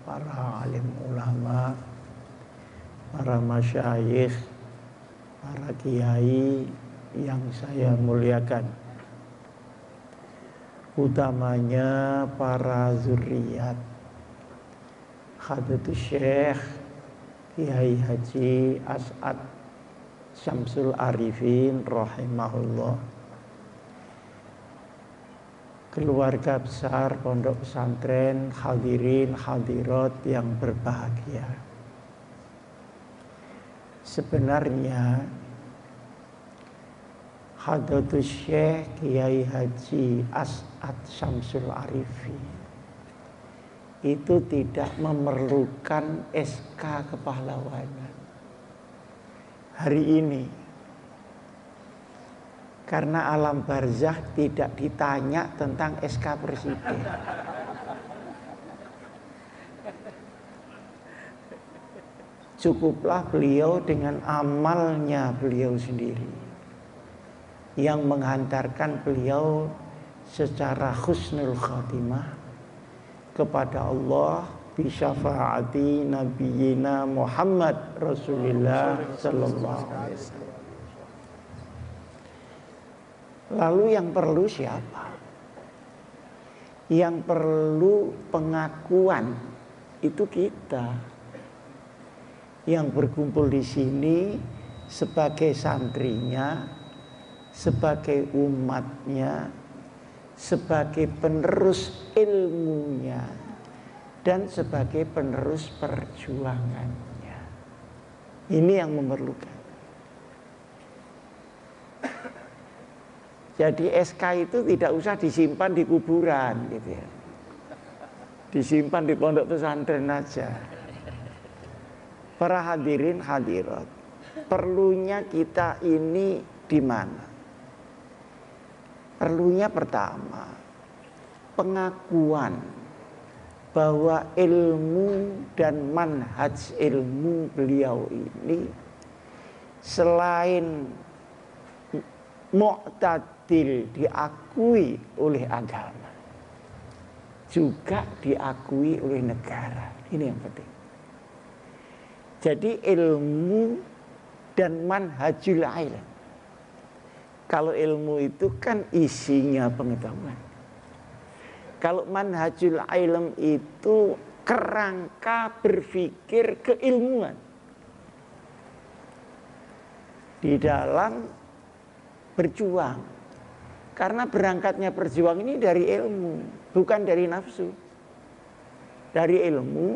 Para alim ulama, para masyayikh, para kiai yang saya muliakan, utamanya para zuriat Hadratus Syekh Kiai Haji As'ad Syamsul Arifin rahimahullah, keluarga besar pondok pesantren, hadirin hadirat yang berbahagia. Sebenarnya Hadratus Syekh Kiai Haji As'ad Syamsul Arifin itu tidak memerlukan SK kepahlawanan hari ini, karena alam barzakh tidak ditanya tentang SK presiden. Cukuplah beliau dengan amalnya beliau sendiri yang menghantarkan beliau secara husnul khatimah kepada Allah bisyafaati nabiyina Muhammad Rasulullah sallallahu alaihi wasallam. Lalu yang perlu siapa? Yang perlu pengakuan itu kita yang berkumpul di sini sebagai santrinya, sebagai umatnya, sebagai penerus ilmunya, dan sebagai penerus perjuangannya. Ini yang memerlukan. Jadi SK itu tidak usah disimpan di kuburan gitu ya. Disimpan di pondok pesantren aja. Para hadirin hadirat, perlunya kita ini di mana? Perlunya pertama, pengakuan bahwa ilmu dan manhaj ilmu beliau ini selain mu'tadil diakui oleh agama, juga diakui oleh negara. Ini yang penting. Jadi ilmu dan manhajul ilm. Kalau ilmu itu kan isinya pengetahuan. Kalau manhajul ilm itu kerangka berpikir keilmuan di dalam berjuang. Karena berangkatnya berjuang ini dari ilmu, bukan dari nafsu. Dari ilmu,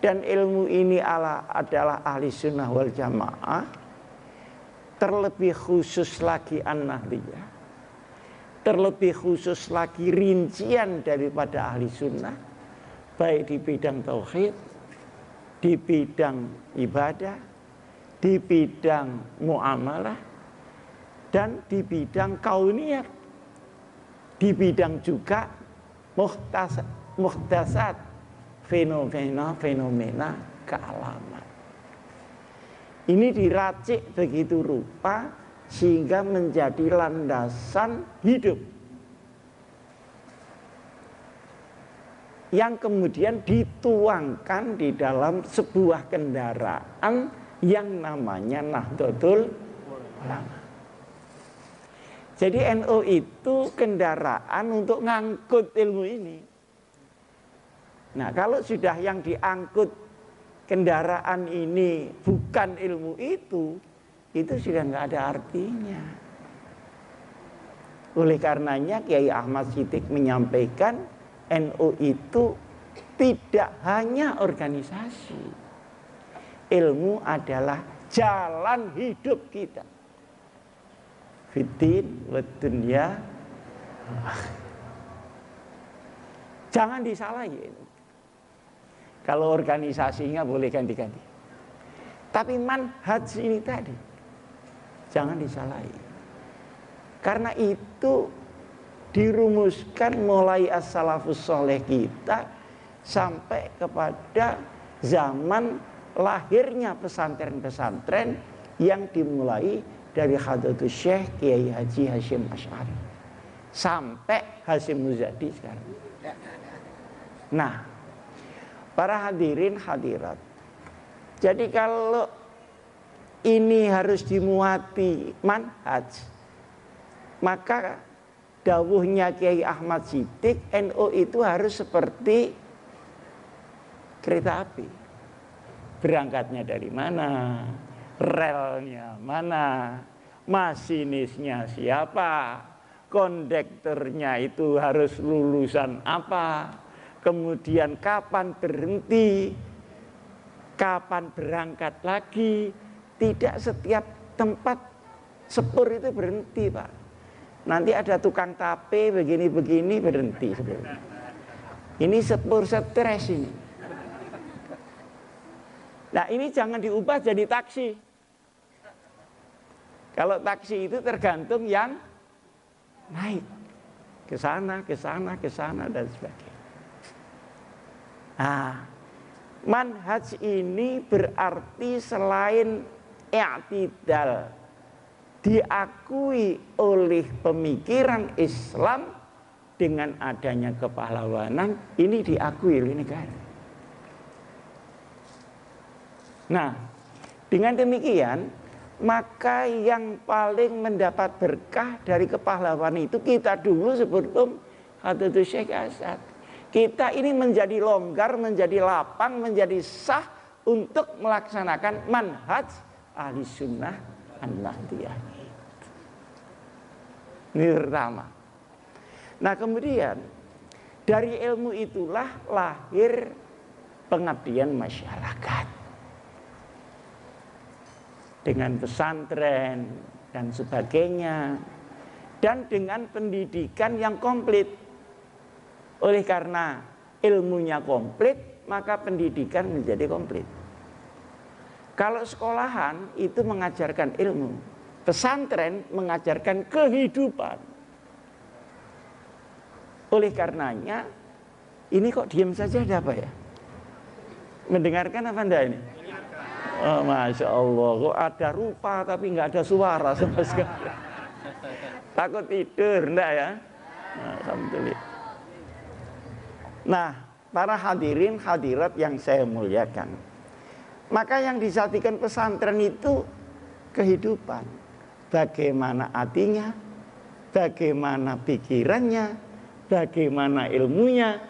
dan ilmu ini adalah ahli sunnah wal jamaah. Terlebih khusus lagi an-nahliyah, terlebih khusus lagi rincian daripada ahli sunnah, baik di bidang tauhid, di bidang ibadah, di bidang muamalah, dan di bidang kauniyat, di bidang juga muhtasat, fenomena kealaman. Ini diracik begitu rupa sehingga menjadi landasan hidup yang kemudian dituangkan di dalam sebuah kendaraan yang namanya Nahdlatul Ulama. Jadi NU itu kendaraan untuk ngangkut ilmu ini. Nah, kalau sudah yang diangkut kendaraan ini bukan ilmu itu sudah nggak ada artinya. Oleh karenanya Kiai Ahmad Siddiq menyampaikan NU itu tidak hanya organisasi. Ilmu adalah jalan hidup kita. Fiddin wa dunya. Jangan disalahin. Kalau organisasinya boleh ganti-ganti. Tapi manhaj ini tadi jangan disalahi. Karena itu dirumuskan mulai as-salafus sholeh kita sampai kepada zaman lahirnya pesantren-pesantren yang dimulai dari Hadratus Syekh Kiai Haji Hasyim Asy'ari sampai Hasyim Muzadi sekarang. Nah, para hadirin hadirat, jadi kalau ini harus dimuati manhaj, maka dawuhnya Kiai Ahmad Siddiq, NU itu harus seperti kereta api. Berangkatnya dari mana, relnya mana, masinisnya siapa, kondekturnya itu harus lulusan apa, kemudian kapan berhenti, kapan berangkat lagi. Tidak setiap tempat sepur itu berhenti, Pak. Nanti ada tukang tape begini-begini berhenti sebenarnya. Ini sepur stres ini. Nah, ini jangan diubah jadi taksi. Kalau taksi itu tergantung yang naik ke sana, ke sana, ke sana dan sebagainya. Nah, manhaj ini berarti selain i'tidal diakui oleh pemikiran Islam dengan adanya kepahlawanan, ini diakui oleh negara. Nah, dengan demikian maka yang paling mendapat berkah dari kepahlawanan itu kita dulu sebelum Khadratus Syekh As'ad. Kita ini menjadi longgar, menjadi lapang, menjadi sah untuk melaksanakan manhaj ahli sunnah an-nahdiyah. Ini pertama. Nah, kemudian dari ilmu itulah lahir pengabdian masyarakat. Dengan pesantren dan sebagainya. Dan dengan pendidikan yang komplit. Oleh karena ilmunya komplit, maka pendidikan menjadi komplit. Kalau sekolahan itu mengajarkan ilmu, pesantren mengajarkan kehidupan. Oleh karenanya, ini kok diam saja ada apa ya? Mendengarkan apa enggak ini? Oh, Masya Allah, kok ada rupa tapi nggak ada suara sama sekali. Takut tidur, enggak ya? Nah, alhamdulillah. Nah, para hadirin hadirat yang saya muliakan, maka yang disatikan pesantren itu kehidupan. Bagaimana hatinya, bagaimana pikirannya, bagaimana ilmunya,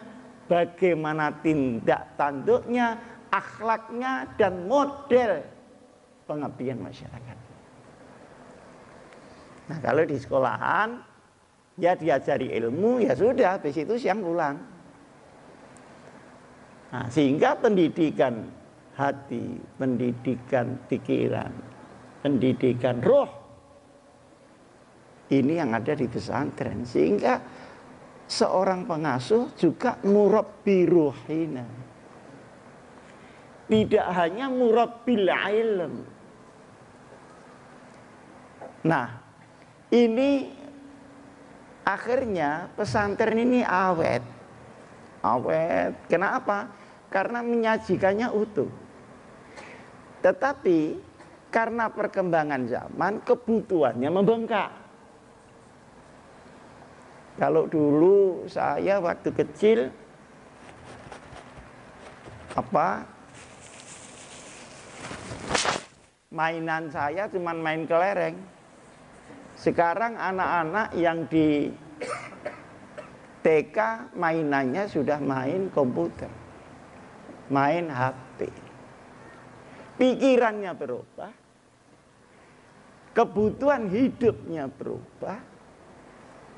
bagaimana tindak tanduknya, akhlaknya, dan model pengabdian masyarakat. Nah, kalau di sekolahan ya diajari ilmu, ya sudah, habis itu siang pulang. Nah, sehingga pendidikan hati, pendidikan pikiran, pendidikan roh, ini yang ada di pesantren. Sehingga seorang pengasuh juga murabbi ruhina. Tidak hanya murabbil ilm. Nah, ini akhirnya pesantren ini awet. Awet. Kenapa? Karena menyajikannya utuh. Tetapi karena perkembangan zaman, kebutuhannya membengkak. Kalau dulu saya waktu kecil mainan saya cuma main kelereng. Sekarang anak-anak yang di TK mainannya sudah main komputer, main HP. Pikirannya berubah, kebutuhan hidupnya berubah,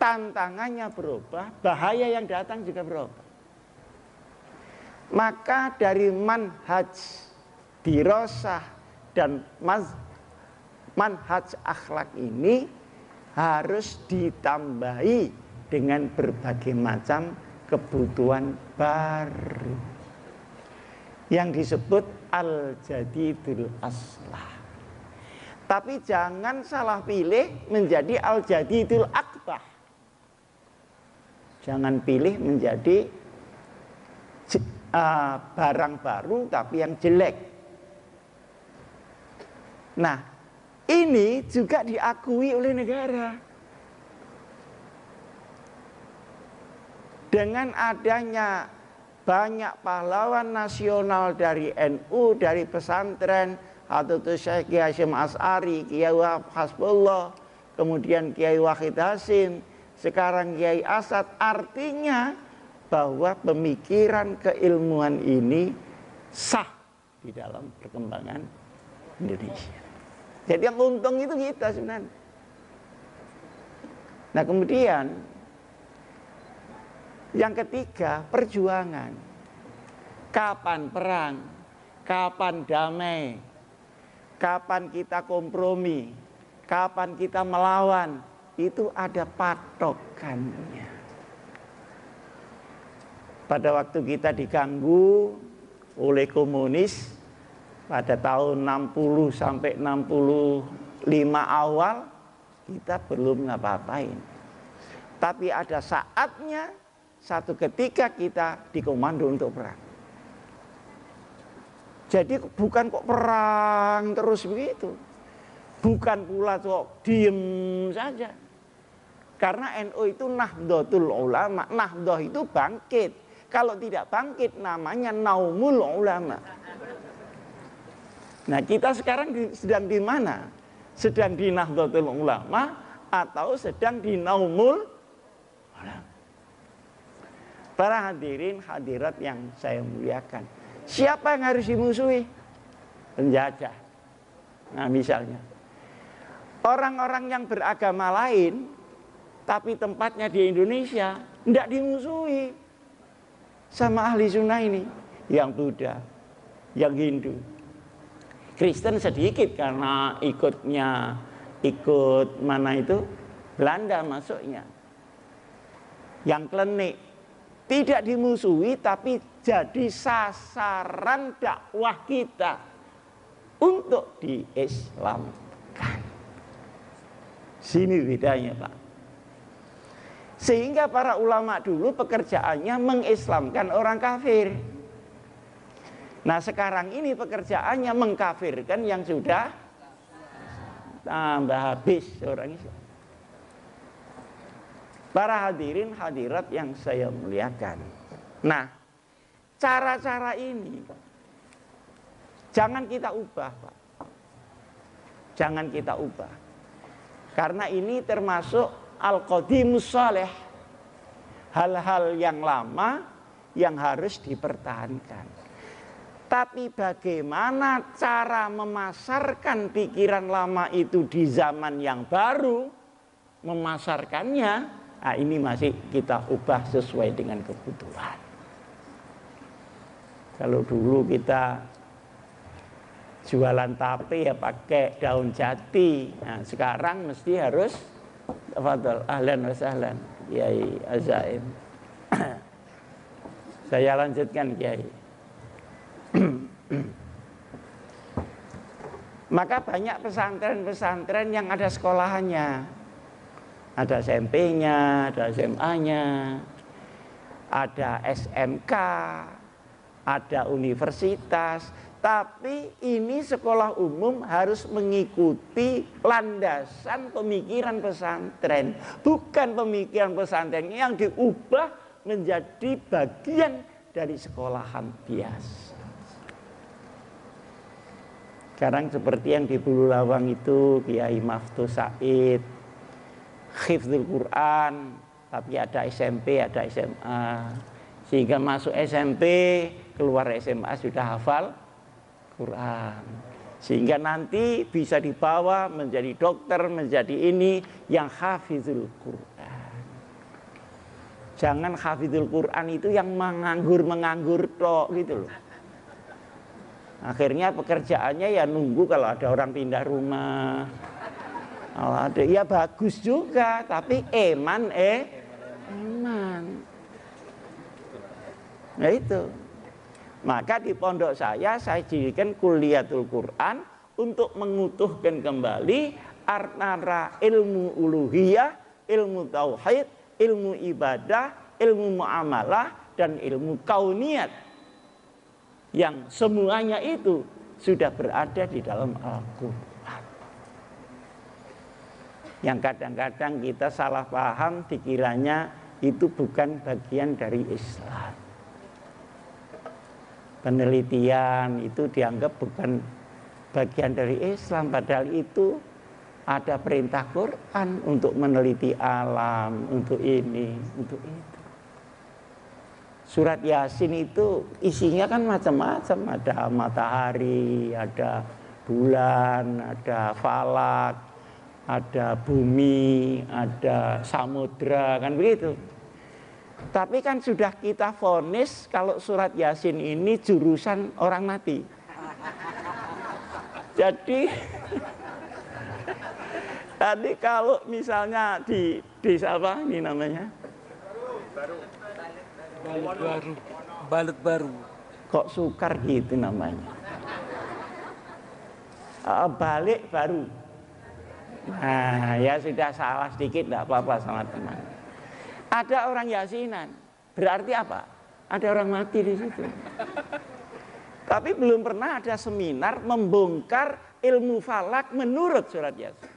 tantangannya berubah, bahaya yang datang juga berubah. Maka dari manhaj dirosah dan manhaj akhlak ini harus ditambahi dengan berbagai macam kebutuhan baru yang disebut al-jadidul aslah. Tapi jangan salah pilih menjadi al-jadidul akbah. Jangan pilih menjadi barang baru tapi yang jelek. Nah, ini juga diakui oleh negara. Dengan adanya banyak pahlawan nasional dari NU, dari pesantren, Hadratus Syekh Kiai Hasyim Asy'ari, Kiai Wahab Hasbullah, kemudian Kiai Wahid Hasim, sekarang Kiai Asad, artinya bahwa pemikiran keilmuan ini sah di dalam perkembangan Indonesia. Jadi yang untung itu kita sebenarnya. Nah kemudian yang ketiga, perjuangan. Kapan perang? Kapan damai? Kapan kita kompromi? Kapan kita melawan? Itu ada patokannya. Pada waktu kita diganggu oleh komunis pada tahun 60 sampai 65 awal, kita belum ngapa-ngapain. Tapi ada saatnya, satu ketika kita dikomando untuk perang. Jadi bukan kok perang terus begitu. Bukan pula kok diem saja. Karena NU itu Nahdlatul Ulama. Nahdah itu bangkit. Kalau tidak bangkit namanya Naumul Ulama. Nah kita sekarang sedang di mana? Sedang di Nahdlatul Ulama atau sedang di Naumul Ulama? Para hadirin hadirat yang saya muliakan, siapa yang harus dimusuhi? Penjajah. Nah misalnya orang-orang yang beragama lain tapi tempatnya di Indonesia tidak dimusuhi sama ahli sunnah ini. Yang Buddha, yang Hindu, Kristen sedikit karena ikut mana itu Belanda masuknya. Yang Klenik tidak dimusuhi tapi jadi sasaran dakwah kita untuk diislamkan. Sini bedanya Pak. Sehingga para ulama dulu pekerjaannya mengislamkan orang kafir. Nah sekarang ini pekerjaannya mengkafirkan yang sudah tambah habis orang Islam. Para hadirin hadirat yang saya muliakan. Nah, cara-cara ini jangan kita ubah, Pak. Jangan kita ubah. Karena ini termasuk al-qadimus saleh. Hal-hal yang lama yang harus dipertahankan. Tapi bagaimana cara memasarkan pikiran lama itu di zaman yang baru, memasarkannya, nah ini masih kita ubah sesuai dengan kebutuhan. Kalau dulu kita jualan tape ya pakai daun jati. Nah, sekarang mesti harus tafadhol ahlan wa sahlan Kiai Azaim. Saya lanjutkan Kiai. Maka banyak pesantren-pesantren yang ada sekolahannya. Ada SMP-nya, ada SMA-nya, ada SMK, ada universitas. Tapi ini sekolah umum harus mengikuti landasan pemikiran pesantren. Bukan pemikiran pesantren yang diubah menjadi bagian dari sekolahan biasa. Sekarang seperti yang di Bululawang itu, Kiai Maftuh Said, Hifdzul Quran, tapi ada SMP, ada SMA. Sehingga masuk SMP, keluar SMA sudah hafal Quran. Sehingga nanti bisa dibawa menjadi dokter, menjadi ini yang hafizul Quran. Jangan hafizul Quran itu yang menganggur tok gitu loh. Akhirnya pekerjaannya ya nunggu kalau ada orang pindah rumah. Kalau ada ya bagus juga, tapi eman. Nah itu. Maka di pondok saya jadikan kuliatul Quran untuk mengutuhkan kembali antara ilmu uluhiyah, ilmu tauhid, ilmu ibadah, ilmu muamalah, dan ilmu kauniyat. Yang semuanya itu sudah berada di dalam Al-Quran. Yang kadang-kadang kita salah paham dikiranya itu bukan bagian dari Islam. Penelitian itu dianggap bukan bagian dari Islam, padahal itu ada perintah Quran untuk meneliti alam, untuk ini, untuk itu. Surat Yasin itu isinya kan macam-macam, ada matahari, ada bulan, ada falak, ada bumi, ada samudra, kan begitu. Tapi kan sudah kita vonis kalau surat Yasin ini jurusan orang mati. Jadi tadi kalau misalnya di desa apa ini namanya? Balut baru. Kok sukar gitu namanya? Balik baru. Nah, ya sudah salah sedikit, tidak apa-apa sama teman. Ada orang yasinan, berarti apa? Ada orang mati di situ. Tapi belum pernah ada seminar membongkar ilmu falak menurut surat Yasin.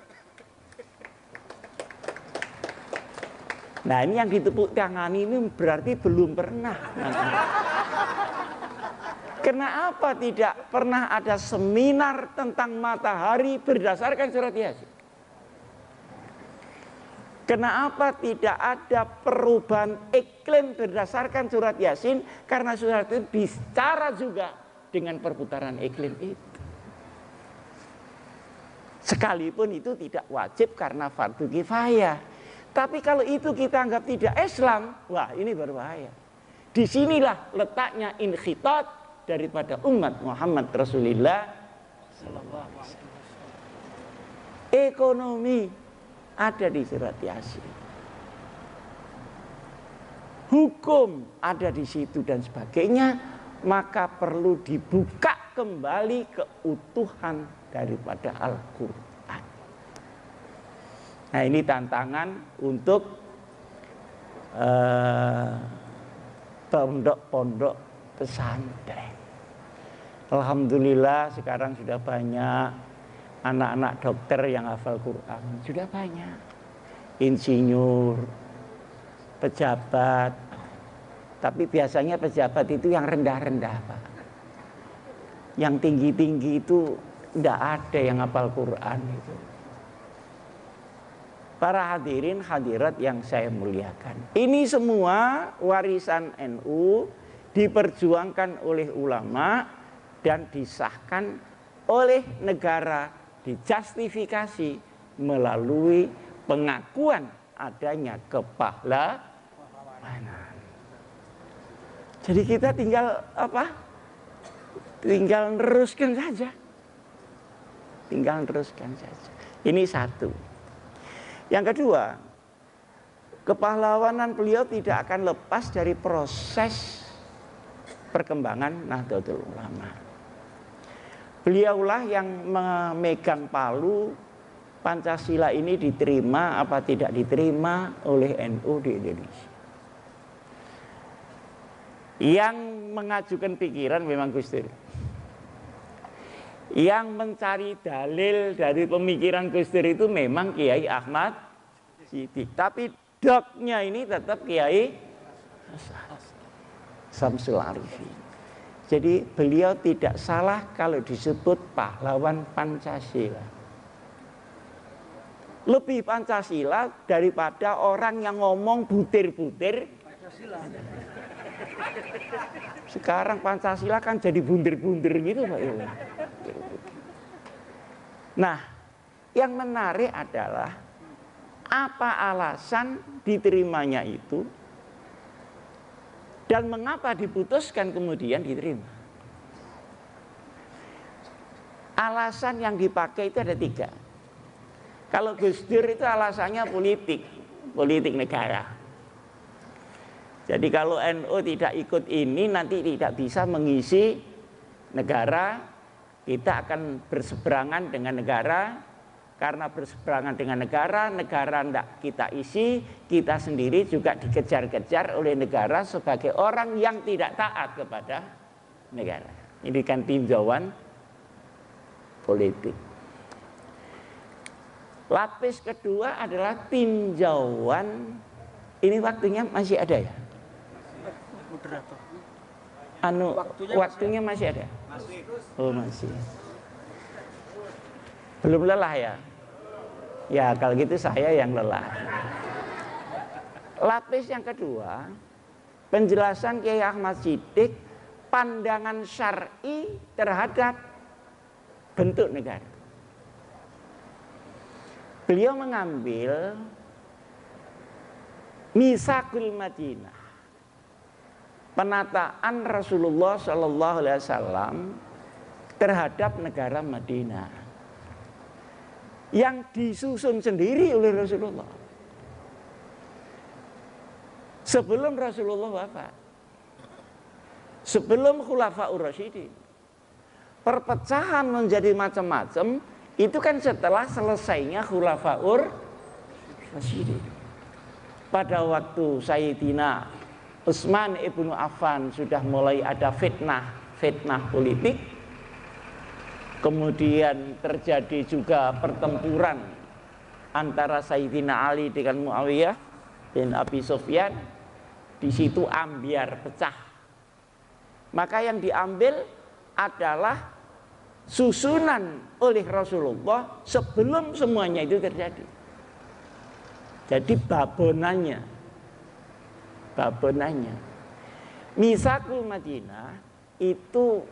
Nah, ini yang ditepuk tangan ini berarti belum pernah. Kenapa tidak pernah ada seminar tentang matahari berdasarkan surat Yasin? Kenapa tidak ada perubahan iklim berdasarkan surat Yasin? Karena surat itu bicara juga dengan perputaran iklim itu. Sekalipun itu tidak wajib karena fardu kifayah. Tapi kalau itu kita anggap tidak Islam, wah ini berbahaya. Disinilah letaknya inkhitat daripada umat Muhammad Rasulullah sallallahu alaihi wasallam. Ekonomi ada di surat Yasin. Hukum ada di situ dan sebagainya, maka perlu dibuka kembali keutuhan daripada Al-Qur'an. Nah, ini tantangan untuk pondok-pondok pesantren. Alhamdulillah sekarang sudah banyak anak-anak dokter yang hafal Quran, sudah banyak. Insinyur, pejabat. Tapi biasanya pejabat itu yang rendah-rendah, Pak. Yang tinggi-tinggi itu tidak ada yang hafal Quran itu. Para hadirin hadirat yang saya muliakan, ini semua warisan NU diperjuangkan oleh ulama dan disahkan oleh negara, dijustifikasi melalui pengakuan adanya kepahlawanan. Jadi kita tinggal apa? Tinggal neruskan saja. Tinggal teruskan saja. Ini satu. Yang kedua, kepahlawanan beliau tidak akan lepas dari proses perkembangan Nahdlatul Ulama. Beliaulah yang memegang palu Pancasila ini diterima apa tidak diterima oleh NU di Indonesia. Yang mengajukan pikiran memang Gus Dur. Yang mencari dalil dari pemikiran Gus Dur itu memang Kiai Ahmad Siddiq. Tapi doknya ini tetap Kiai Samsul Arifin. Jadi beliau tidak salah kalau disebut pahlawan Pancasila. Lebih Pancasila daripada orang yang ngomong butir-butir Pancasila. Sekarang Pancasila kan jadi bundir-bundir gitu Pak. Nah, yang menarik adalah apa alasan diterimanya itu dan mengapa diputuskan kemudian diterima. Alasan yang dipakai itu ada 3. Kalau Gus Dur itu alasannya politik negara. Jadi kalau NU tidak ikut ini nanti tidak bisa mengisi negara, kita akan berseberangan dengan negara. Karena berseberangan dengan negara tidak kita isi, kita sendiri juga dikejar-kejar oleh negara sebagai orang yang tidak taat kepada negara. Ini kan tinjauan politik. Lapis kedua adalah tinjauan Ini waktunya masih ada ya? Moderator. Waktunya masih ada? Oh masih. Belum lelah ya? Ya kalau gitu saya yang lelah. Lapis yang kedua, penjelasan Kiai Ahmad Siddiq pandangan syar'i terhadap bentuk negara. Beliau mengambil Misaqul Madinah, penataan Rasulullah Shallallahu Alaihi Wasallam terhadap negara Madinah yang disusun sendiri oleh Rasulullah sebelum Rasulullah wafat, sebelum Khulafaur Rasyidin. Perpecahan menjadi macam-macam itu kan setelah selesainya Khulafaur Rasyidin. Pada waktu Sayyidina Utsman ibnu Affan sudah mulai ada fitnah politik, kemudian terjadi juga pertempuran antara Sayyidina Ali dengan Muawiyah bin Abi Sufyan. Di situ ambyar pecah. Maka yang diambil adalah susunan oleh Rasulullah sebelum semuanya itu terjadi. Jadi babonannya. Misaqul Madinah itu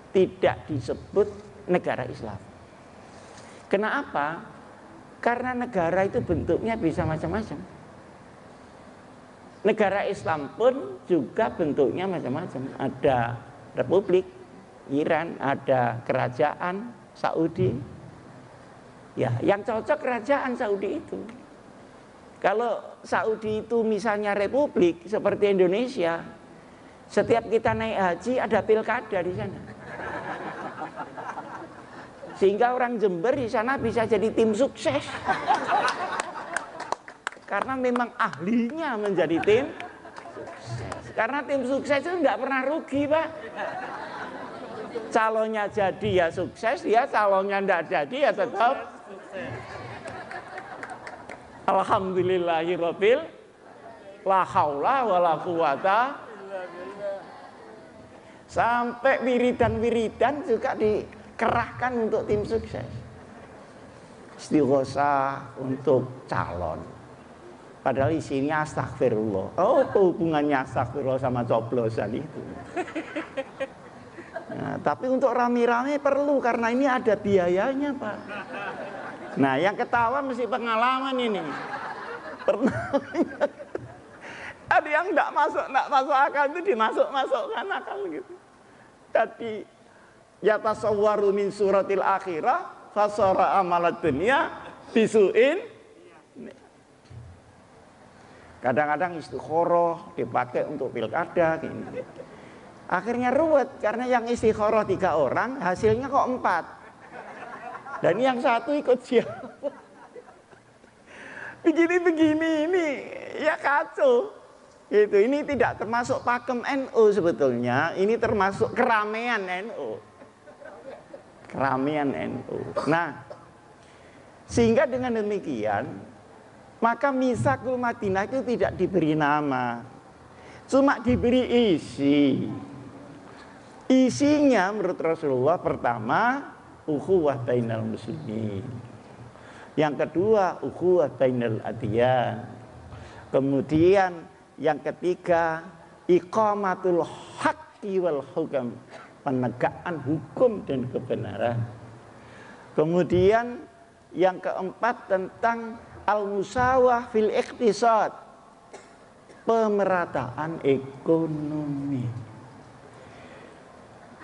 tidak disebut negara Islam. Kenapa? Karena negara itu bentuknya bisa macam-macam. Negara Islam pun juga bentuknya macam-macam. Ada republik Iran, ada kerajaan Saudi. Ya, yang cocok kerajaan Saudi itu. Kalau Saudi itu misalnya republik seperti Indonesia, setiap kita naik haji ada pilkada di sana. Sehingga orang Jember di sana bisa jadi tim sukses. Karena memang ahlinya menjadi tim sukses. Karena tim sukses itu nggak pernah rugi, Pak. Calonnya jadi ya sukses, dia calonnya nggak jadi ya tetap sukses. Alhamdulillahirabbil la haula wala quwata. Sampai wiridan juga dikerahkan untuk tim sukses. Istighosah untuk calon. Padahal isinya astagfirullah. Oh, apa hubungannya astagfirullah sama coblosan itu? Nah, tapi untuk rame-rame perlu karena ini ada biayanya, Pak. Nah, yang ketawa mesti pengalaman ini. Pernah ada yang enggak masuk akal itu dimasukkan akal gitu. Tadi ya tasawwaru min suratil akhirah fasara amalat dunya bisuin. Kadang-kadang istikharah dipakai untuk pilkada gini. Akhirnya ruwet karena yang istikharah 3 orang, hasilnya kok 4. Dan yang satu ikut siapa? Begini ini ya kacau. Gitu. Ini tidak termasuk pakem NU sebetulnya, ini termasuk keramaian NU. Keramaian NU. Nah, sehingga dengan demikian maka Misaqul Madinah itu tidak diberi nama, cuma diberi isi. Isinya menurut Rasulullah pertama ukhuwah bainal muslimin. Yang kedua ukhuwah bainal adyan. Kemudian yang ketiga iqamatul haqqi wal hukam, penegakan hukum dan kebenaran. Kemudian yang keempat tentang al-musawah fil iqtisad, pemerataan ekonomi.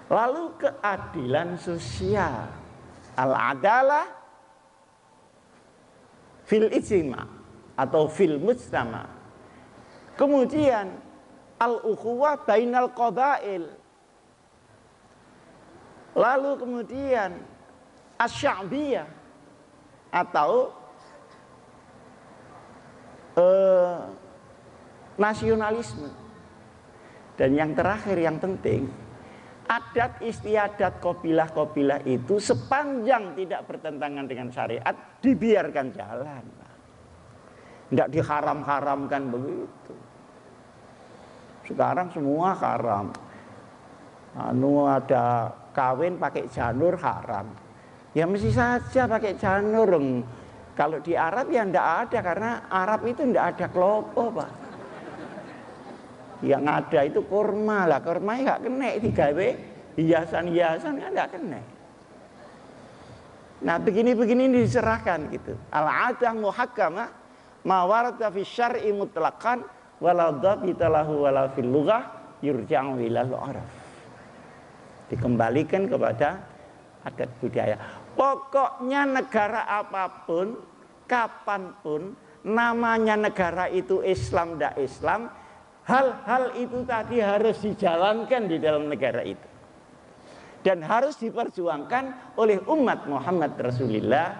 Lalu keadilan sosial, al-adalah fil ijtima atau fil mujtama. Kemudian al-ukhuwah bainal qabail. Lalu kemudian asy-sya'biyah atau nasionalisme. Dan yang terakhir yang penting, adat istiadat kabilah-kabilah itu sepanjang tidak bertentangan dengan syariat dibiarkan jalan. Tidak diharam-haramkan begitu. Sekarang semua haram. Ada kawin pakai janur haram. Ya mesti saja pakai janur. Kalau di Arab ya tidak ada, karena Arab itu tidak ada klopo, Pak. Yang ada itu kurma lah, kurma nggak kena digawe hiasan-hiasan kan nggak kena. Nah begini-begini diserahkan gitu. Al-adah muhakkamah ma warada fi syar'i mutlaqan wala dhabita lahu wala fil lughah yurja'u ilal 'urf. Dikembalikan kepada adat budaya. Pokoknya negara apapun, kapanpun, namanya negara itu Islam tidak Islam, hal-hal itu tadi harus dijalankan di dalam negara itu. Dan harus diperjuangkan oleh umat Muhammad Rasulullah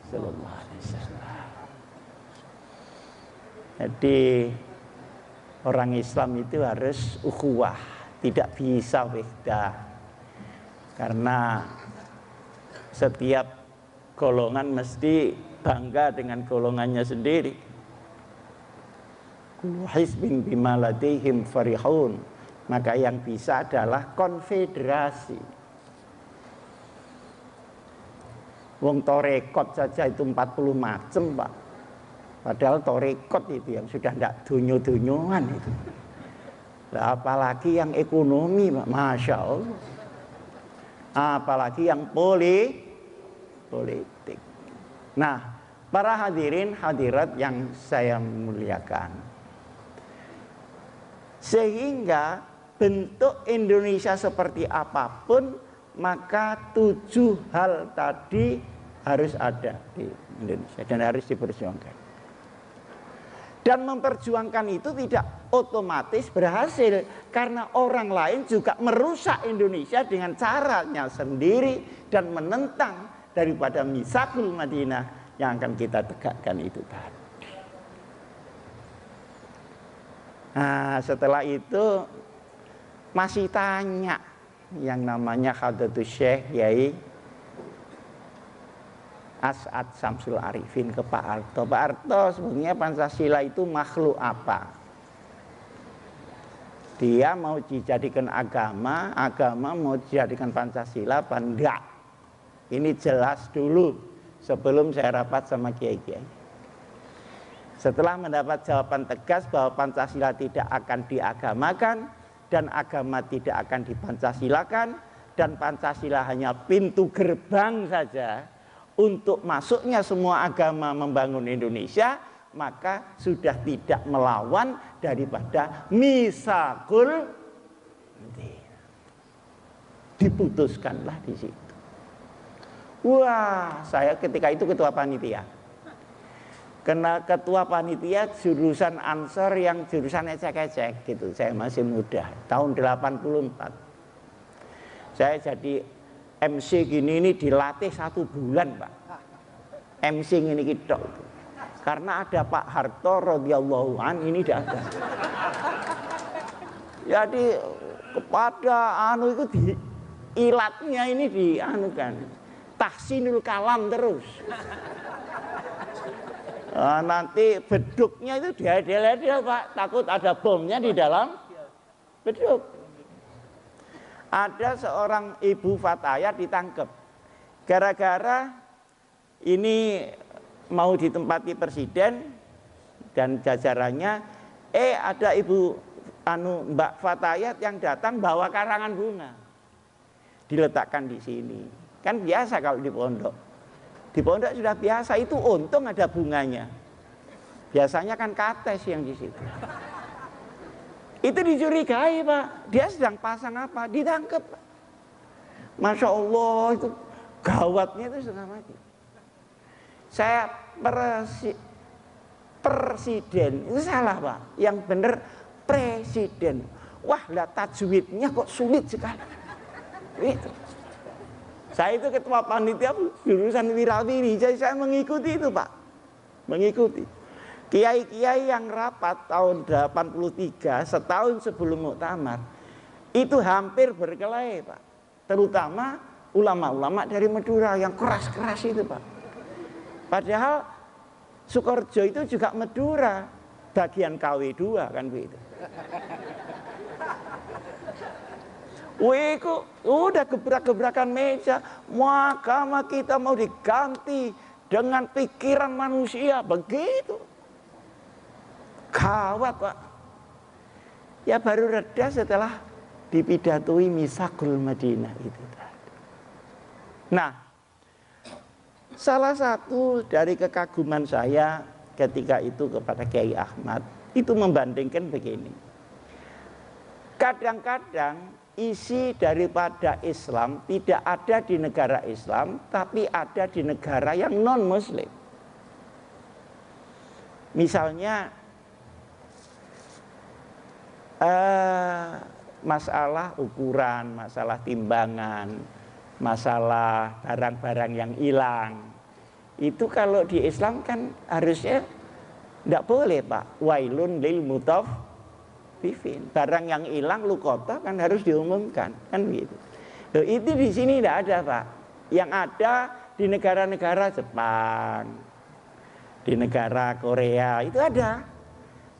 Sallallahu Alaihi Wasallam. Jadi orang Islam itu harus ukhuwah, tidak bisa wahdah. Karena setiap golongan mesti bangga dengan golongannya sendiri. Kullu hizbin bima ladaihim farihun. Maka yang bisa adalah konfederasi. Wong torekot saja itu 40 macam, Pak. Padahal torekot itu yang sudah tidak dunyo-dunyoan itu. Nah, apalagi yang ekonomi, Pak. Masya Allah. Apalagi yang politik. Nah, para hadirin hadirat yang saya muliakan. Sehingga bentuk Indonesia seperti apapun, maka 7 hal tadi harus ada di Indonesia dan harus diperjuangkan. Dan memperjuangkan itu tidak otomatis berhasil, karena orang lain juga merusak Indonesia dengan caranya sendiri dan menentang daripada Mitsaqul Madinah yang akan kita tegakkan itu tadi. Nah, setelah itu masih tanya yang namanya Hadratus Syekh Yai As'ad Syamsul Arifin ke Pak Harto. Pak Harto, sebenarnya Pancasila itu makhluk apa? Dia mau dijadikan agama mau dijadikan Pancasila apa enggak? Ini jelas dulu sebelum saya rapat sama kiai-kiai. Setelah mendapat jawaban tegas bahwa Pancasila tidak akan diagamakan dan agama tidak akan dipancasilakan, dan Pancasila hanya pintu gerbang saja untuk masuknya semua agama membangun Indonesia, maka sudah tidak melawan daripada Mitsaqul Madinah. Diputuskanlah di situ. Wah, saya ketika itu ketua panitia. Kena ketua panitia jurusan Ansor yang jurusan ecek-ecek gitu. Saya masih muda, tahun 84. Saya jadi MC gini ini dilatih 1 bulan, Pak. MC ini kita. Karena ada Pak Harto radhiyallahu an, ini tidak ada. Jadi kepada itu di ilatnya ini dianukan. Tahsinul kalam terus. Nanti beduknya itu dia Pak, takut ada bomnya di dalam beduk. Ada seorang ibu fatayat ditangkap gara-gara ini mau ditempati presiden dan jajarannya. Ada ibu Mbak Fatayat yang datang bawa karangan bunga, diletakkan di sini. Kan biasa kalau di pondok. Di pondok sudah biasa, itu untung ada bunganya. Biasanya kan kates yang di situ. Itu dicurigai, Pak. Dia sedang pasang apa? Ditangkap. Masya Allah, itu gawatnya itu setengah mati. Saya presiden, itu salah, Pak. Yang benar presiden. Wah, lah tajwidnya kok sulit sekali. Itu. Saya itu ketua panitia jurusan wirawiri, jadi saya mengikuti itu, Pak. Mengikuti. Kiai-kiai yang rapat tahun 83, setahun sebelum muktamar, itu hampir berkelahi, Pak. Terutama ulama-ulama dari Madura yang keras-keras itu, Pak. Padahal Sukoharjo itu juga Madura, bagian KW2 kan begitu. Wih, kok udah gebrak-gebrakan meja, agama kita mau diganti dengan pikiran manusia, begitu. Gawat, Pak. Ya baru reda setelah dipidatui Misakul Madinah itu. Nah, salah satu dari kekaguman saya ketika itu kepada Kiai Ahmad itu membandingkan begini. Kadang-kadang isi daripada Islam tidak ada di negara Islam, tapi ada di negara yang non-Muslim. Misalnya masalah ukuran, masalah timbangan, masalah barang-barang yang hilang. Itu kalau di Islam kan harusnya tidak boleh, Pak. Wailun lil mutaffifin. Barang yang hilang lukota kan harus diumumkan, kan begitu. Loh, itu di sini tidak ada, Pak. Yang ada di negara-negara Jepang, di negara Korea itu ada.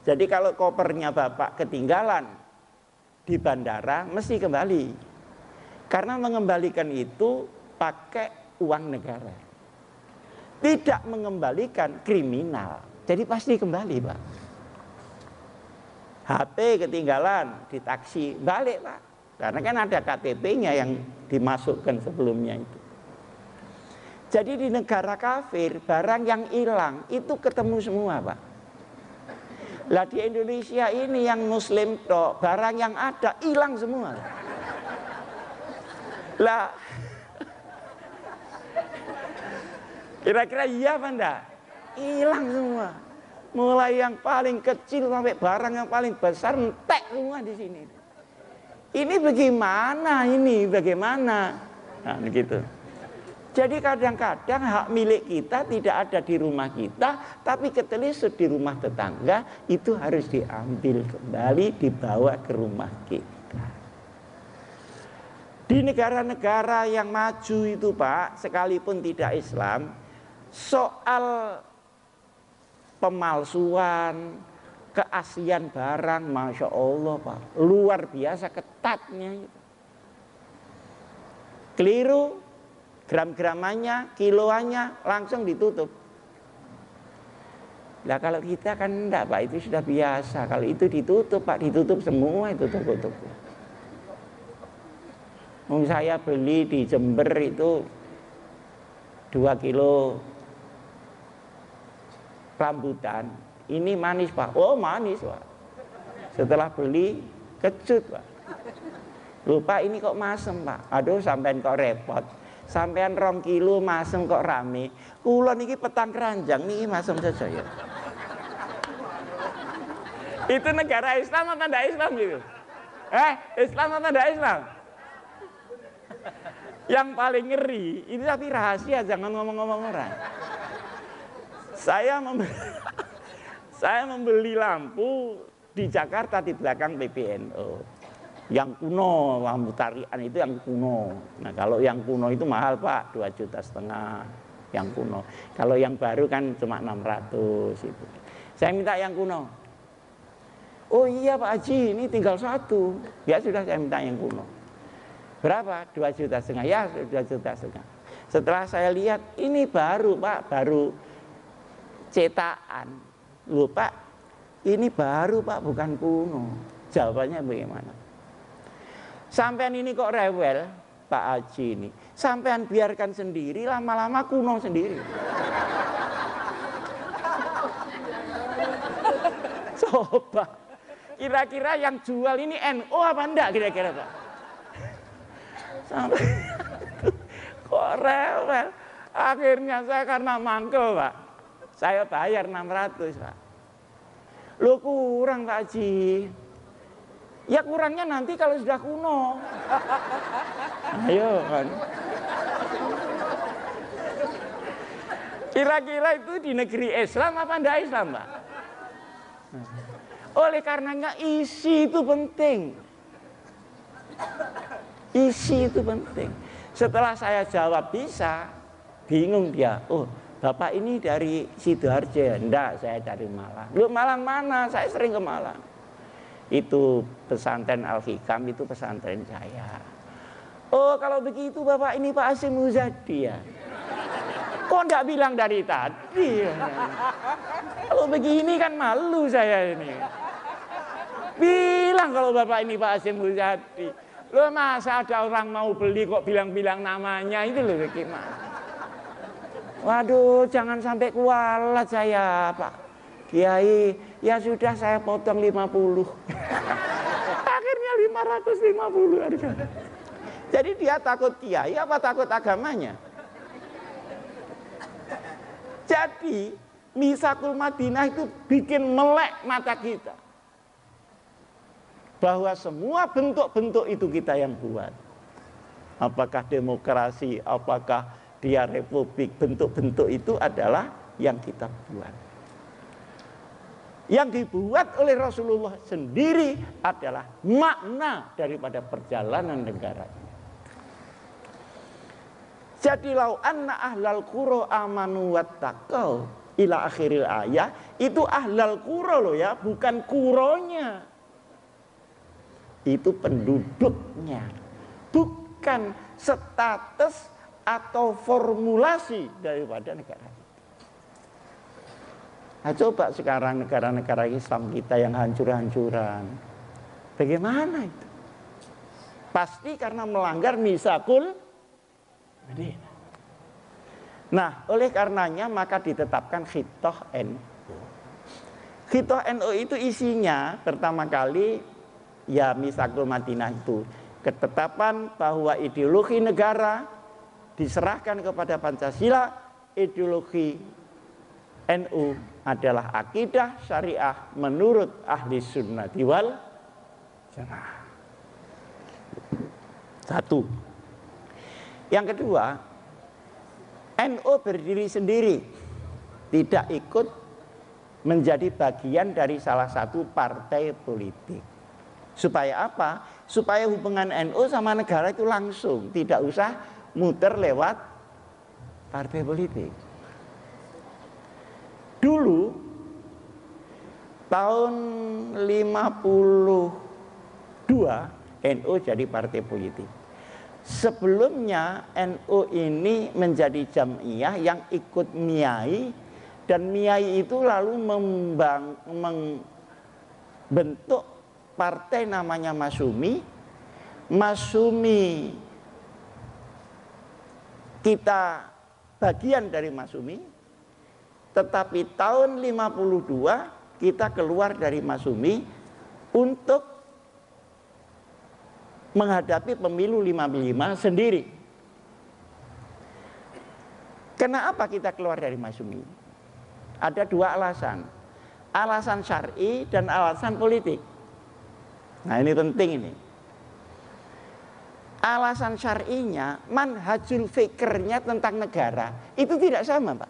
Jadi kalau kopernya Bapak ketinggalan di bandara mesti kembali. Karena mengembalikan itu pakai uang negara. Tidak mengembalikan kriminal. Jadi pasti kembali, Pak. HP ketinggalan di taksi, balik, Pak. Karena kan ada KTP-nya yang dimasukkan sebelumnya itu. Jadi di negara kafir barang yang hilang itu ketemu semua, Pak. Lah di Indonesia ini yang Muslim tok, barang yang ada hilang semua. Lah kira-kira iya apa enggak? Hilang semua. Mulai yang paling kecil sampai barang yang paling besar entek semua di sini. Ini bagaimana ini? Bagaimana? Nah, begitu. Jadi kadang-kadang hak milik kita tidak ada di rumah kita, tapi ketelisut di rumah tetangga, itu harus diambil kembali, dibawa ke rumah kita. Di negara-negara yang maju itu, Pak, sekalipun tidak Islam, soal pemalsuan, keaslian barang, Masya Allah, Pak, luar biasa ketatnya. Keliru, gram-gramannya, kiloannya langsung ditutup. Nah kalau kita kan enggak, Pak, itu sudah biasa. Kalau itu ditutup, Pak, ditutup semua itu toko-toko. Saya beli di Jember itu 2 kilo rambutan. Ini manis, Pak. Oh manis, Pak. Setelah beli kecut, Pak. Lupa ini kok masem, Pak. Aduh sampean kok repot. Sampean 2 kilo masem kok rame. Kula niki petang keranjang niki masem saja ya. Itu negara Islam apa enggak Islam gitu? Islam apa enggak Islam? Yang paling ngeri, ini tapi rahasia, jangan ngomong-ngomong orang. Saya membeli lampu di Jakarta di belakang PBNU. Yang kuno, lampu tarian itu yang kuno. Nah kalau yang kuno itu mahal, Pak, 2,5 juta yang kuno. Kalau yang baru kan cuma 600 itu. Saya minta yang kuno. Oh iya Pak Haji, ini tinggal 1. Ya sudah, saya minta yang kuno. Berapa? 2,5 juta. Ya 2,5 juta. Setelah saya lihat ini baru, Pak, baru cetakan. Loh Pak, ini baru, Pak, bukan kuno. Jawabannya bagaimana? Sampean ini kok rewel, Pak Haji ini. Sampean biarkan sendiri, lama-lama kuno sendiri. Coba, kira-kira yang jual ini NU apa enggak kira-kira, Pak? Sampai kok rewel. Akhirnya saya karena mangkel, Pak, saya bayar 600, Pak. Loh kurang, Pak Haji. Ya kurangnya nanti kalau sudah kuno. Ayo kan. Kira-kira itu di negeri Islam apa enggak Islam, Pak? Oleh karenanya isi itu penting. Isi itu penting. Setelah saya jawab bisa, bingung dia. Oh, Bapak ini dari Sidoarjo ya? Enggak, saya dari Malang. Lu Malang mana? Saya sering ke Malang. Itu pesantren Al-Hikam, itu pesantren saya. Oh kalau begitu Bapak ini Pak Hasyim Muzadi ya? Kok enggak bilang dari tadi? Kalau begini kan malu saya ini. Bilang kalau Bapak ini Pak Hasyim Muzadi. Loh masa ada orang mau beli kok bilang-bilang namanya, itu loh gimana? Waduh, jangan sampai kualat saya, Pak Kiai. Ya sudah saya potong 50. Akhirnya 550 harga. Jadi dia takut kiai apa takut agamanya? Jadi Mitsaqul Madinah itu bikin melek mata kita. Bahwa semua bentuk-bentuk itu kita yang buat. Apakah demokrasi, apakah dia republik, bentuk-bentuk itu adalah yang kita buat. Yang dibuat oleh Rasulullah sendiri adalah makna daripada perjalanan negara. Jadi lau anna ahlal qura amanu wattaqau ila akhiril ayat, itu ahlal qura loh ya, bukan kuronya. Itu penduduknya, bukan status atau formulasi daripada negara itu. Nah coba sekarang negara-negara Islam kita yang hancur-hancuran, bagaimana itu? Pasti karena melanggar Mitsaqul Madinah. Nah oleh karenanya maka ditetapkan Khittah NU. Khittah NU itu isinya pertama kali ya Mitsaqul Madinah itu ketetapan bahwa ideologi negara diserahkan kepada Pancasila. Ideologi NU adalah akidah syariah menurut ahli sunnati wal jamaah. Satu. Yang kedua, NU berdiri sendiri, tidak ikut menjadi bagian dari salah satu partai politik. Supaya apa? Supaya hubungan NU sama negara itu langsung, tidak usah muter lewat partai politik. Dulu tahun 52 NU jadi partai politik. Sebelumnya NU ini menjadi jamiah yang ikut MIAI, dan MIAI itu lalu membentuk partai namanya Masyumi. Masyumi kita bagian dari Masyumi, tetapi tahun 52 kita keluar dari Masyumi untuk menghadapi pemilu 55 sendiri. Kenapa kita keluar dari Masyumi? Ada dua alasan. Alasan syar'i dan alasan politik. Nah ini penting ini. Alasan syar'inya, manhajul fikirnya tentang negara itu tidak sama, Pak.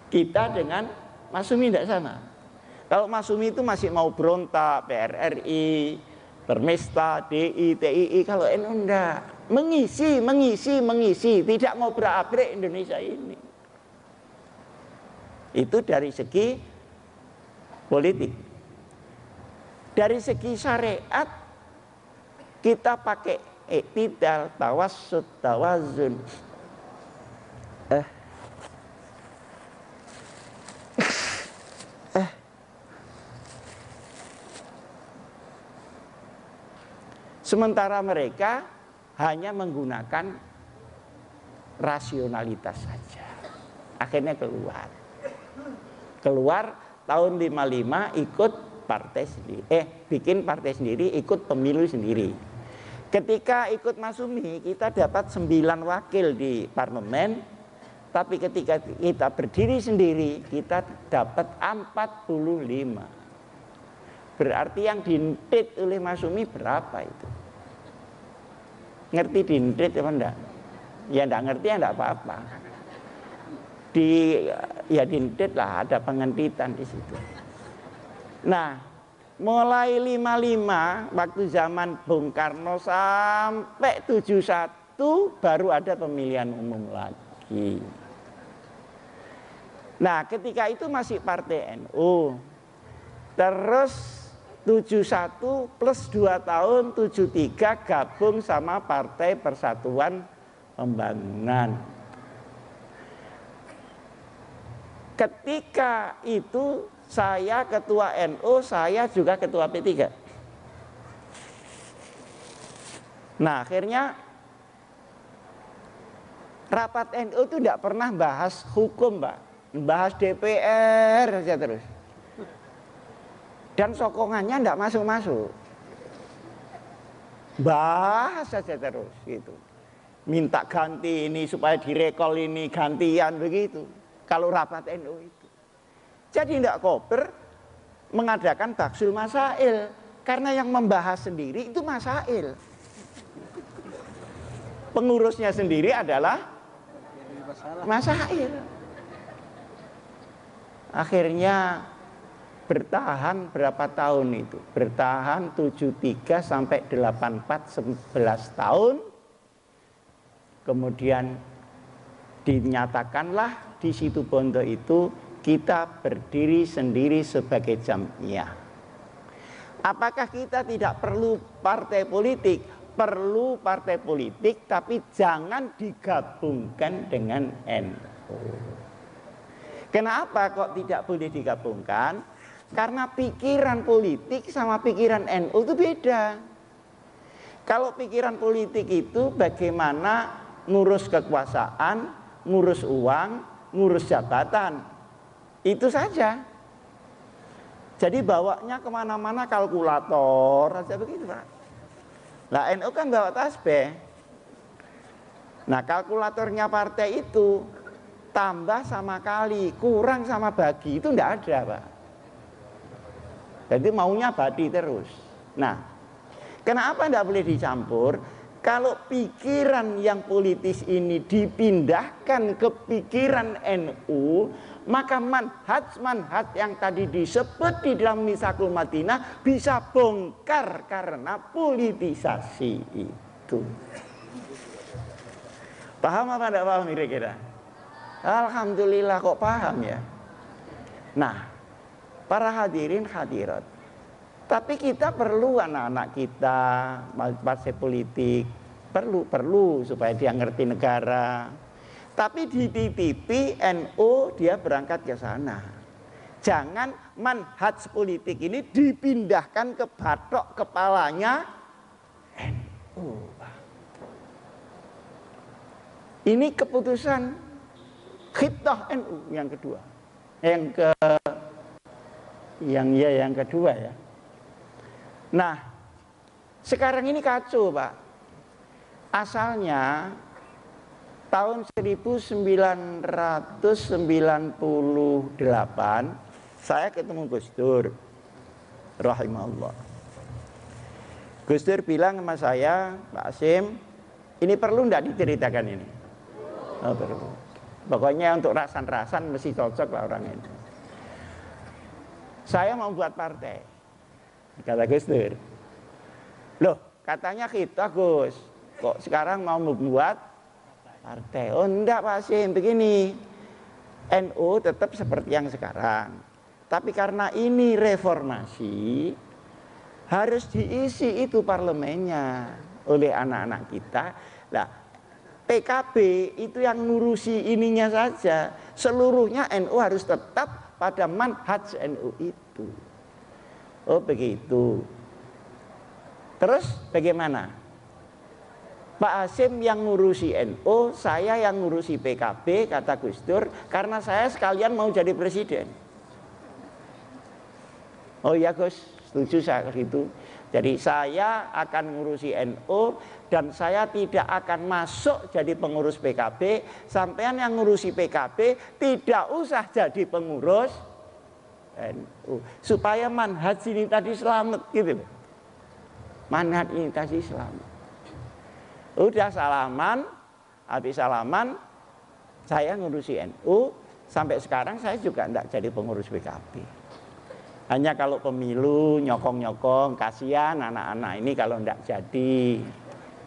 Kita dengan Masyumi tidak sama. Kalau Masyumi itu masih mau berontak, PRRI, Permesta, DI, TII. Kalau NU enggak, mengisi, tidak mau berak-abrik Indonesia ini. Itu dari segi politik. Dari segi syariat kita pakai iktidal, tawassut, tawazun. Sementara mereka hanya menggunakan rasionalitas saja. Akhirnya keluar tahun 55 ikut partai sendiri, bikin partai sendiri, ikut pemilu sendiri. Ketika ikut Masyumi kita dapat 9 wakil di parlemen, tapi ketika kita berdiri sendiri kita dapat 45. Berarti yang diintit oleh Masyumi berapa itu? Ngerti diintit apa enggak? Ya enggak ngerti ya enggak apa-apa. Ya diintit lah, ada pengentitan di situ. Nah, mulai 55 waktu zaman Bung Karno sampai 71 baru ada pemilihan umum lagi. Nah, ketika itu masih partai NU. Terus 71 plus 2 tahun 73 gabung sama Partai Persatuan Pembangunan. Ketika itu saya ketua NU, saya juga ketua P3. Nah, akhirnya rapat NU itu tidak pernah bahas hukum, Pak. Bahas DPR saja terus. Dan sokongannya tidak masuk-masuk. Bahas saja terus gitu. Minta ganti ini supaya direkol ini, gantian begitu. Kalau rapat NU itu. Jadi tidak koper mengadakan baksul masail. Karena yang membahas sendiri itu masail. Pengurusnya sendiri adalah masail. Akhirnya bertahan berapa tahun itu? Bertahan 73 sampai 84, 11 tahun. Kemudian dinyatakanlah di Situbondo itu kita berdiri sendiri sebagai Jam'iyah. Apakah kita tidak perlu partai politik? Perlu partai politik, tapi jangan digabungkan dengan NU. Kenapa kok tidak boleh digabungkan? Karena pikiran politik sama pikiran NU itu beda. Kalau pikiran politik itu bagaimana ngurus kekuasaan, ngurus uang, ngurus jabatan. Itu saja. Jadi bawanya kemana-mana kalkulator aja begitu, Pak. Nah, NU kan bawa tasbih. Nah, kalkulatornya partai itu tambah sama kali, kurang sama bagi, itu enggak ada, Pak. Jadi maunya badi terus. Nah, kenapa enggak boleh dicampur? Kalau pikiran yang politis ini dipindahkan ke pikiran NU, maka manhaj yang tadi disebut di dalam Mitsaqul Madinah bisa bongkar karena politisasi itu. Paham apa enggak paham kira-kira? Alhamdulillah kok paham ya. Nah, para hadirin hadirat, tapi kita perlu anak-anak kita, partai politik, perlu supaya dia ngerti negara. Tapi dititipi NU dia berangkat ke sana. Jangan manhaj politik ini dipindahkan ke batok kepalanya NU. Ini keputusan khitah NU yang kedua. Yang kedua ya. Nah, sekarang ini kacau, Pak. Asalnya tahun 1998 saya ketemu Gus Dur rahimahullah. Gus Dur bilang sama saya, Pak Hasyim, ini perlu enggak diceritakan ini? Oh, perlu. Pokoknya untuk rasan-rasan mesti cocok lah orang ini. Saya mau buat partai, kata Gus Dur. Loh, katanya kita Gus, kok sekarang mau membuat partai? Oh enggak Pak Hasyim, begini, NU tetap seperti yang sekarang, tapi karena ini reformasi harus diisi itu parlemennya oleh anak-anak kita. Nah, PKB itu yang ngurusi ininya saja, seluruhnya NU harus tetap pada manhaj NU itu. Oh begitu. Terus bagaimana? Pak Hasyim yang ngurusi NU, saya yang ngurusi PKB, kata Gus Dur, karena saya sekalian mau jadi presiden. Oh iya Gus, setuju saya gitu. Jadi saya akan ngurusi NU dan saya tidak akan masuk jadi pengurus PKB. Sampean yang ngurusi PKB tidak usah jadi pengurus NU. Supaya manhaj ini tadi selamat gitu. Manhaj ini tadi selamat. Udah salaman, habis salaman saya ngurusi NU, sampai sekarang saya juga enggak jadi pengurus PKB. Hanya kalau pemilu nyokong-nyokong, kasihan anak-anak ini kalau enggak jadi.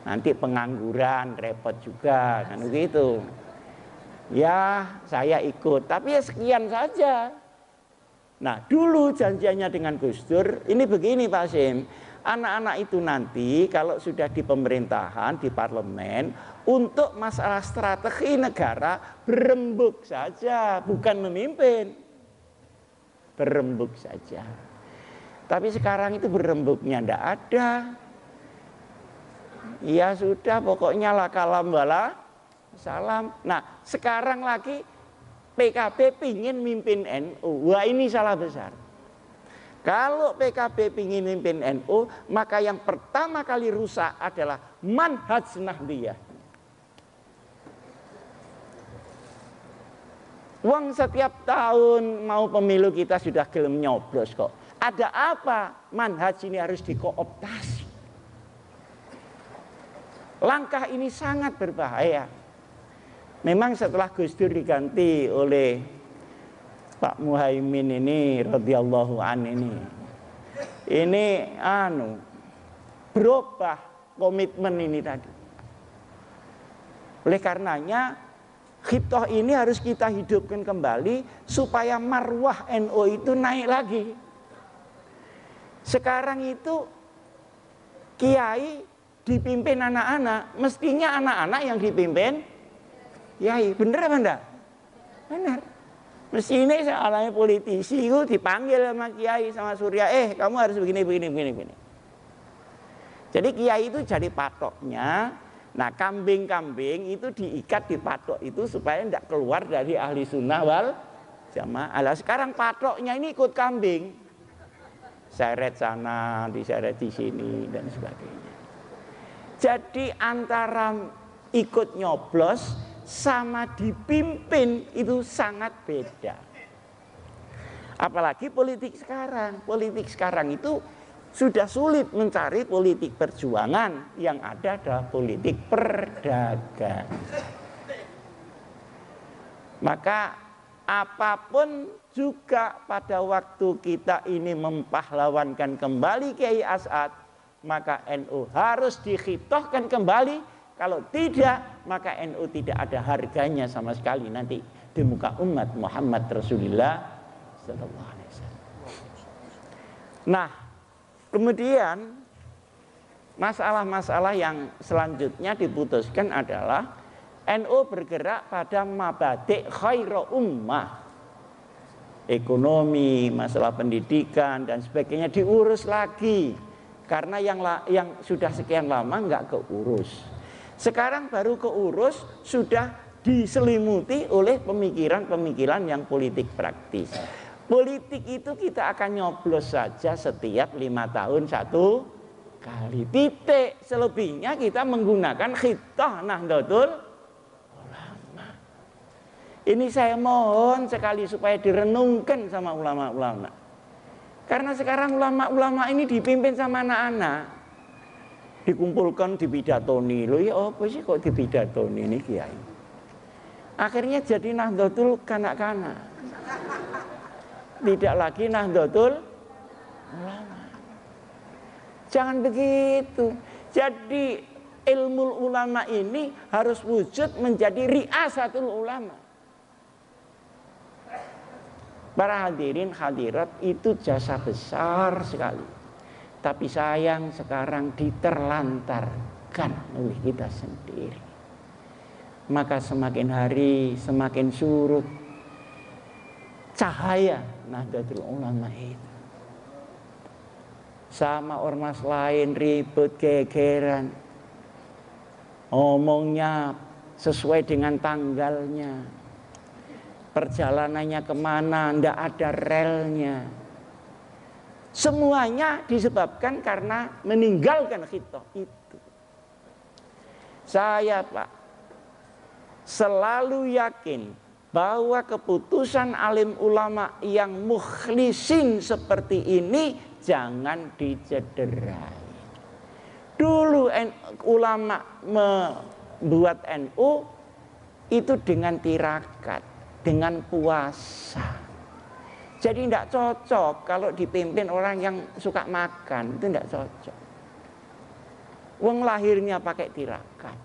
Nanti pengangguran, repot juga, kan begitu. Ya saya ikut, tapi ya sekian saja. Nah dulu janjiannya dengan Gus Dur ini begini Pak Sim, anak-anak itu nanti kalau sudah di pemerintahan, di parlemen, untuk masalah strategi negara berembuk saja, bukan memimpin, berembuk saja. Tapi sekarang itu berembuknya ndak ada. Ya sudah, pokoknya la kalam wala salam. Nah sekarang lagi PKB pingin mimpin NU. Wah ini salah besar. Kalau PKB pingin mimpin NU, maka yang pertama kali rusak adalah manhaj Nahdliyah. Wong setiap tahun mau pemilu kita sudah gelem nyoblos kok. Ada apa? Manhaj ini harus dikooptasi. Langkah ini sangat berbahaya. Memang setelah Gus Dur diganti oleh Pak Muhaimin ini radhiyallahu an ini berubah komitmen ini tadi. Oleh karenanya khitoh ini harus kita hidupkan kembali supaya marwah NU itu naik lagi. Sekarang itu kiai dipimpin anak-anak, mestinya anak-anak yang dipimpin kiai. Bener apa enggak? Benar. Mestinya soalnya politisi itu dipanggil sama kiai sama surya, kamu harus begini. Jadi kiai itu jadi patoknya. Nah kambing-kambing itu diikat di patok itu supaya tidak keluar dari ahli sunnah wal jamaah. Sekarang patoknya ini ikut kambing, seret sana, diseret di sini dan sebagainya. Jadi antara ikut nyoblos sama dipimpin itu sangat beda. Apalagi politik sekarang. Politik sekarang itu sudah sulit mencari politik perjuangan, yang ada adalah politik perdagangan. Maka apapun juga pada waktu kita ini mempahlawankan kembali Kiai As'ad, maka NU harus dikhitohkan kembali. Kalau tidak, maka NU tidak ada harganya sama sekali nanti di muka umat Muhammad Rasulullah sallallahu alaihi wasallam. Nah, kemudian masalah-masalah yang selanjutnya diputuskan adalah NU bergerak pada mabadi' khairu ummah. Ekonomi, masalah pendidikan dan sebagainya diurus lagi. Karena yang sudah sekian lama nggak keurus. Sekarang baru keurus, sudah diselimuti oleh pemikiran-pemikiran yang politik praktis. Politik itu kita akan nyoblos saja setiap 5 tahun 1 kali. Titik. Selebihnya kita menggunakan khitoh Nahdlatul Ulama. Ini saya mohon sekali supaya direnungkan sama ulama-ulama. Karena sekarang ulama-ulama ini dipimpin sama anak-anak. Dikumpulkan dipidatoni. Loh ya apa sih kok dipidatoni ini kiai? Akhirnya jadi Nahdlatul kanak-kanak. Tidak lagi Nahdlatul Ulama. Jangan begitu. Jadi ilmu ulama ini harus wujud menjadi riasatul ulama. Para hadirin hadirat, itu jasa besar sekali. Tapi sayang sekarang diterlantarkan oleh kita sendiri. Maka semakin hari semakin surut cahaya Nahdlatul Ulama itu. Sama ormas lain ribut gegeran, omongnya sesuai dengan tanggalnya, perjalanannya kemana, ndak ada relnya. Semuanya disebabkan karena meninggalkan khitoh itu. Saya Pak selalu yakin bahwa keputusan alim ulama yang mukhlisin seperti ini jangan dicederai. Dulu ulama membuat NU itu dengan tirakat, dengan puasa. Jadi tidak cocok kalau dipimpin orang yang suka makan, itu tidak cocok. Wong lahirnya pakai tirakat.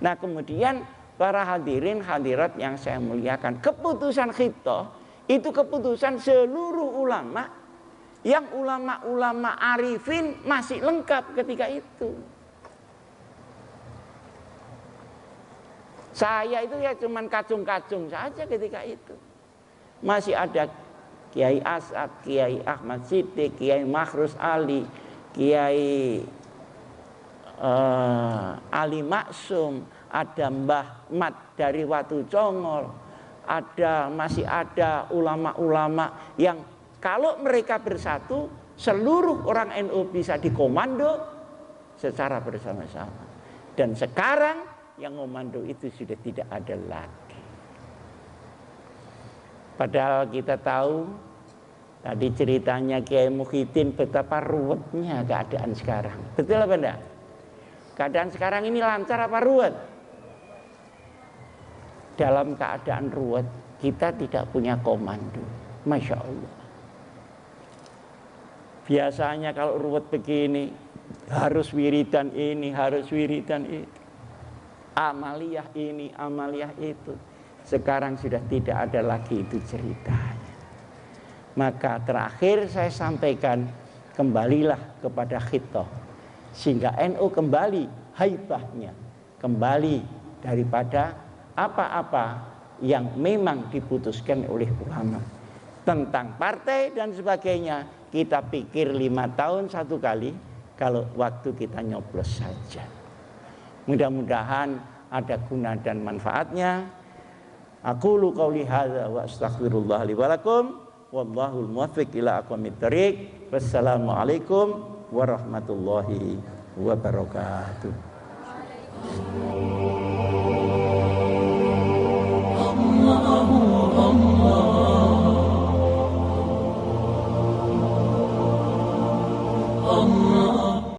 Nah kemudian para hadirin hadirat yang saya muliakan, keputusan khitah itu keputusan seluruh ulama, yang ulama-ulama arifin masih lengkap ketika itu. Saya itu ya cuman kacung-kacung saja ketika itu. Masih ada Kiai As'ad, Kiai Ahmad Siddiq, Kiai Makhrus Ali, Kiai Ali Maksum, ada Mbah Mat dari Watu Congol, masih ada ulama-ulama yang kalau mereka bersatu, seluruh orang NU bisa dikomando secara bersama-sama. Dan sekarang yang komando itu sudah tidak ada lagi. Padahal kita tahu tadi ceritanya Kiai Muhyiddin betapa ruwetnya keadaan sekarang. Betul apa enggak? Keadaan sekarang ini lancar apa ruwet? Dalam keadaan ruwet kita tidak punya komando. Masya Allah. Biasanya kalau ruwet begini harus wiridan ini, harus wiridan itu. Amaliyah ini, amaliyah itu. Sekarang sudah tidak ada lagi itu ceritanya. Maka terakhir saya sampaikan, kembalilah kepada khitah, sehingga NU kembali haibahnya, kembali daripada apa-apa yang memang diputuskan oleh ulama. Tentang partai dan sebagainya, kita pikir 5 tahun satu kali, kalau waktu kita nyoblos saja. Mudah-mudahan ada guna dan manfaatnya. Aqulu qouli hadza wa astaghfirullah li wa lakum wallahul muwaffiq ila aqwamit thoriq. Wassalamualaikum warahmatullahi wabarakatuh.